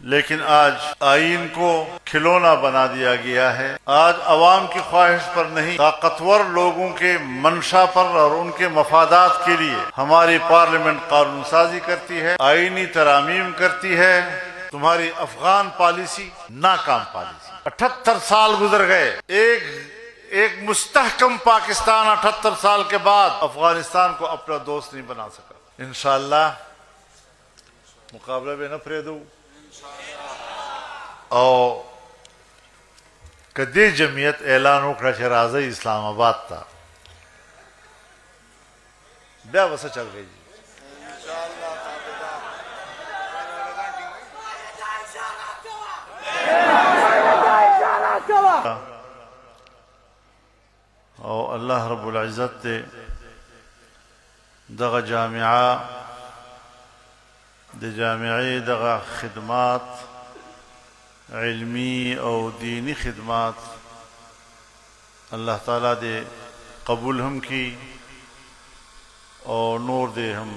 लेकिन आज आईन को खिलौना बना दिया गया है। आज अवाम की ख्वाहिश पर नहीं, ताकतवर लोगों के मंशा पर और उनके मफादात के लिए हमारी पार्लियामेंट कानून साजी करती है, आईनी तरामीम करती है। तुम्हारी अफगान पॉलिसी नाकाम पॉलिसी। 78 साल गुजर गए, एक मुस्तहकम पाकिस्तान 78 साल के बाद अफगानिस्तान को अपना दोस्त नहीं बना सका। इंशाअल्लाह मुकाबले में न फरेदू और कदी जमीयत ऐलान उकड़ा राज़ी इस्लामाबाद था ब्या वसा चल गई जी। और अल्लाह रब्बुल इज़्ज़त ने दगा जामिया दगा खिदमात इल्मी और दीनी खिदमात अल्लाह ताला दे कबूल हम की और नूर दे हम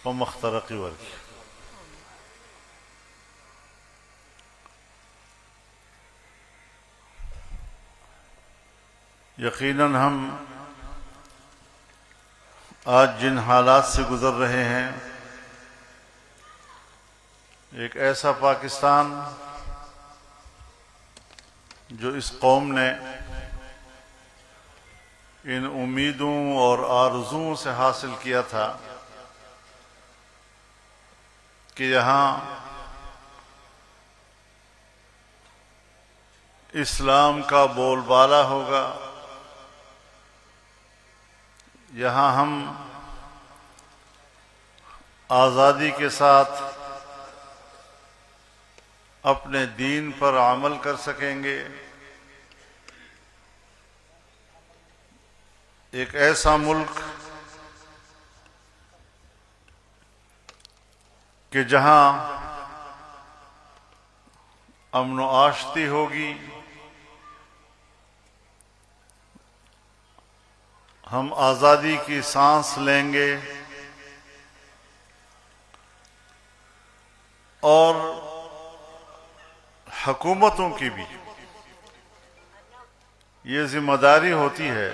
पमख तरक्की वर्की। यकीनन हम आज जिन हालात से गुजर रहे हैं, एक ऐसा पाकिस्तान जो इस कौम ने इन उम्मीदों और आरज़ुओं से हासिल किया था कि यहाँ इस्लाम का बोलबाला होगा, यहाँ हम आज़ादी के साथ अपने दीन पर अमल कर सकेंगे। एक ऐसा मुल्क कि जहां अमन व आशती होगी, हम आज़ादी की सांस लेंगे और हुकूमतों की भी ये जिम्मेदारी होती है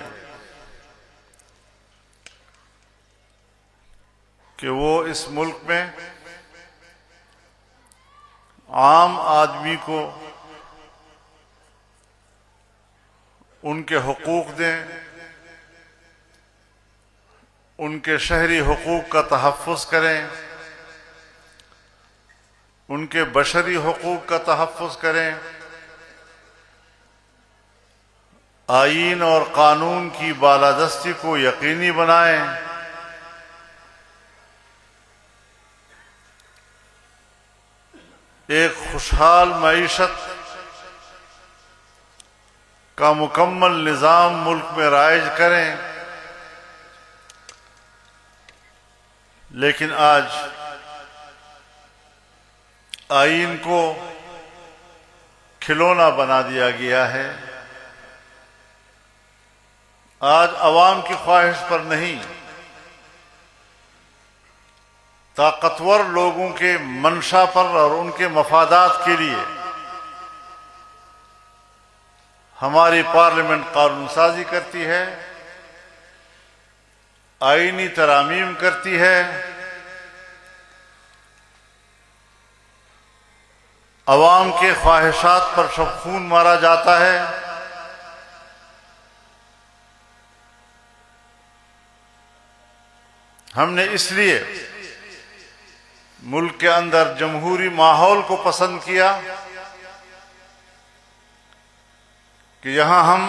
कि वो इस मुल्क में आम आदमी को उनके हुकूक दें, उनके शहरी हुकूक का तहफ़्फ़ुज़ करें, उनके बशरी हुकूक का तहफ़्फ़ुज़ करें, आईन और कानून की बालादस्ती को यकीनी बनाएं, एक खुशहाल मईशत का मुकम्मल निज़ाम मुल्क में राइज करें। लेकिन आज आईन को खिलौना बना दिया गया है। आज अवाम की ख्वाहिश पर नहीं, ताकतवर लोगों के मंशा पर और उनके मफादात के लिए हमारी पार्लियामेंट कानून साजी करती है, आईनी तरामीम करती है, अवाम के ख्वाहिशात पर सब खून मारा जाता है। हमने इसलिए मुल्क के अंदर जमहूरी माहौल को पसंद किया कि यहां हम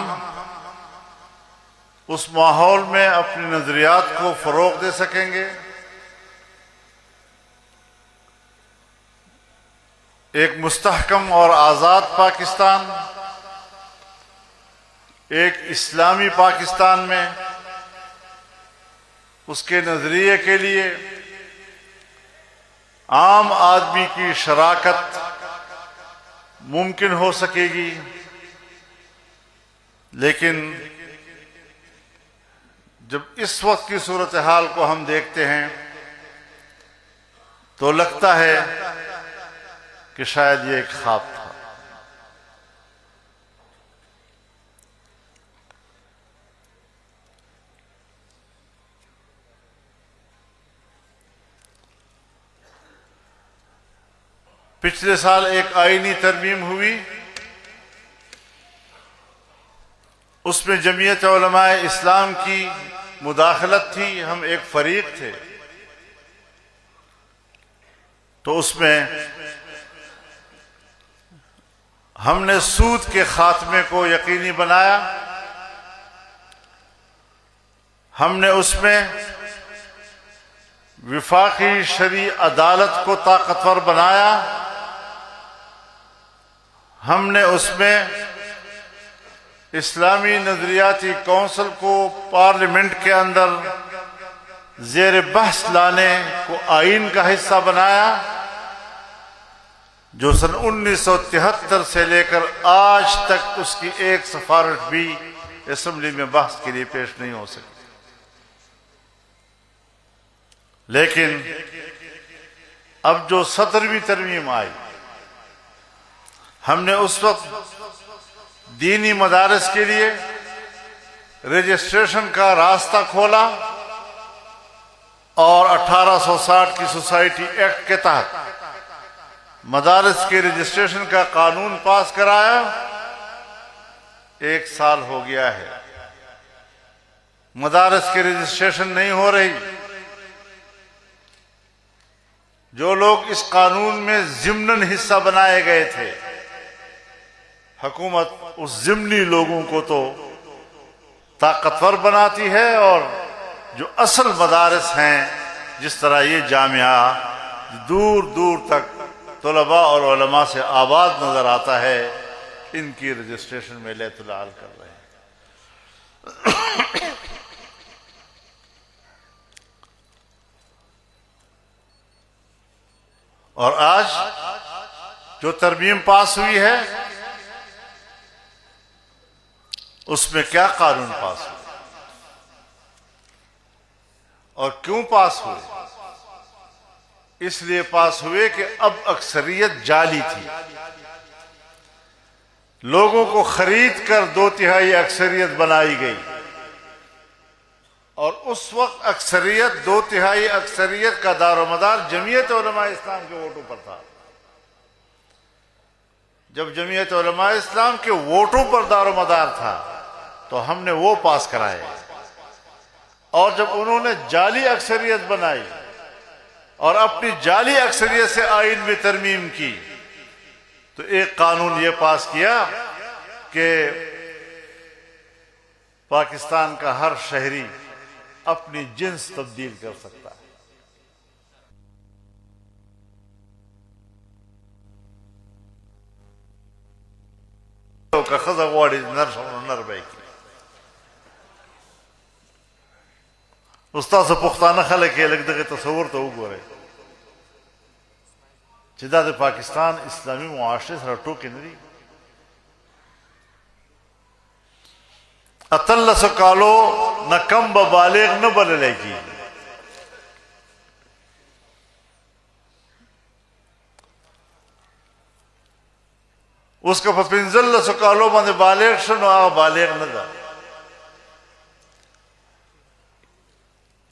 उस माहौल में अपने नजरियात को फरोग दे सकेंगे, एक मुस्तहकम और आज़ाद पाकिस्तान, एक इस्लामी पाकिस्तान में उसके नजरिए के लिए आम आदमी की शराकत मुमकिन हो सकेगी। लेकिन जब इस वक्त की सूरत हाल को हम देखते हैं तो लगता है कि शायद ये एक ख्वाब था। पिछले साल एक आईनी तरमीम हुई, उसमें जमीयत उलमाए इस्लाम की मुदाखलत थी, हम एक फरीक थे। तो उसमें हमने सूद के खात्मे को यकीनी बनाया, हमने उसमें विफाकी शरी अदालत को ताकतवर बनाया, हमने उसमें इस्लामी नजरियाती कौंसिल को पार्लियामेंट के अंदर जेर बहस लाने को आईन का हिस्सा बनाया, जो सन 1973 से लेकर आज तक उसकी एक सिफारिश भी असेंबली में बहस के लिए पेश नहीं हो सकी। लेकिन अब जो 17वीं तरमीम आई, हमने उस वक्त दीनी मदारस के लिए रजिस्ट्रेशन का रास्ता खोला और 1860 की सोसाइटी एक्ट के तहत मदारस के रजिस्ट्रेशन का कानून पास कराया। 1 साल हो गया है, मदारस की रजिस्ट्रेशन नहीं हो रही। जो लोग इस कानून में जिम्नन हिस्सा बनाए गए थे, हुकूमत उस जिम्नी लोगों को तो ताकतवर बनाती है, और जो असल मदारस हैं, जिस तरह ये जामिया दूर दूर तक तुलबा और उलमा से आबाद नजर आता है, इनकी रजिस्ट्रेशन में लैतुलाल कर रहे हैं। और आज जो तरमीम पास हुई है, उसमें क्या कानून पास हुए और क्यों पास हुए? इसलिए पास हुए कि अब अक्सरियत जाली थी। लोगों को खरीद कर 2/3 अक्सरियत बनाई गई, और उस वक्त अक्सरियत 2/3 अक्सरियत का दारोमदार जमीयत उलमा इस्लाम के वोटों पर था। जब जमीयत उलमा इस्लाम के वोटों पर दारोमदार था, तो हमने वो पास कराए। और जब उन्होंने जाली अक्सरियत बनाई और अपनी जाली अक्सरियत से आईन में तरमीम की, तो एक कानून ये पास किया कि पाकिस्तान का हर शहरी अपनी जिन्स तब्दील कर सकता है। का खजावाड़ी नर उस्ता से पुख्ताना खल के लग दे तस्वुर तो गोरे चिदा दे पाकिस्तान इस्लामी मुआशरे सर टोके नरी अतल्ला सकालो न कम बालिग न बदलेगी। उसका पिंजल सकालो माने बालिग शनो आ बालिग न दा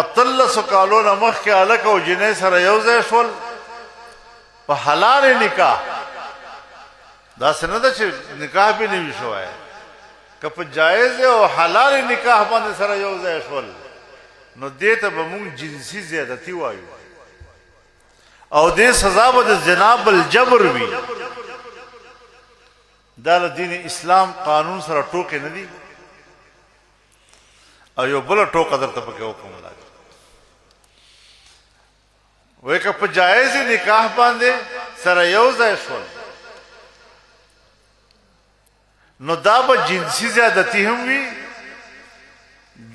अतल्ला सकालो नमख के अलग और जिन्हें सर योजे शोल पर हलाल निकाह दास न दा निकाह भी नहीं विशो है कप जायज है और हलाल निकाह माने सर योजे शोल नो देत बमुंग जिनसी ज्यादती वायु और दे सजा बद जनाब अल जबर भी दाल दीन इस्लाम कानून सर टोके नदी और यो बोला टोका दर तब के हुक्म लगा वे कप जायज निकाह बांधे सर योजे शोल नो दाब जिनसी ज्यादती हम भी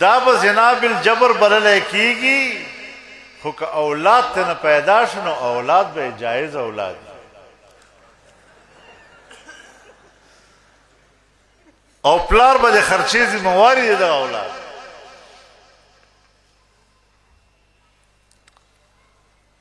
दाब जनाबिल जबर बरले कीगी खुक औलाद ते न पैदाश नो औलाद बे जायज औलाद और प्लार बजे खर्चे जिम्मेवारी दे औलाद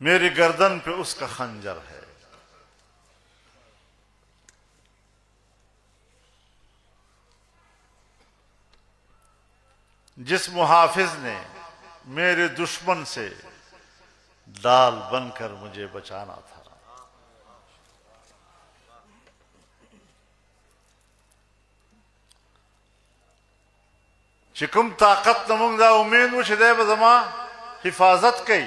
मेरी गर्दन पे उसका खंजर है. जिस मुहाफिज ने मेरे दुश्मन से डाल बनकर मुझे बचाना था, चिकुम ताकत नमुंग दा उम्मीद मुझे दे बजमा हिफाजत कई,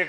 1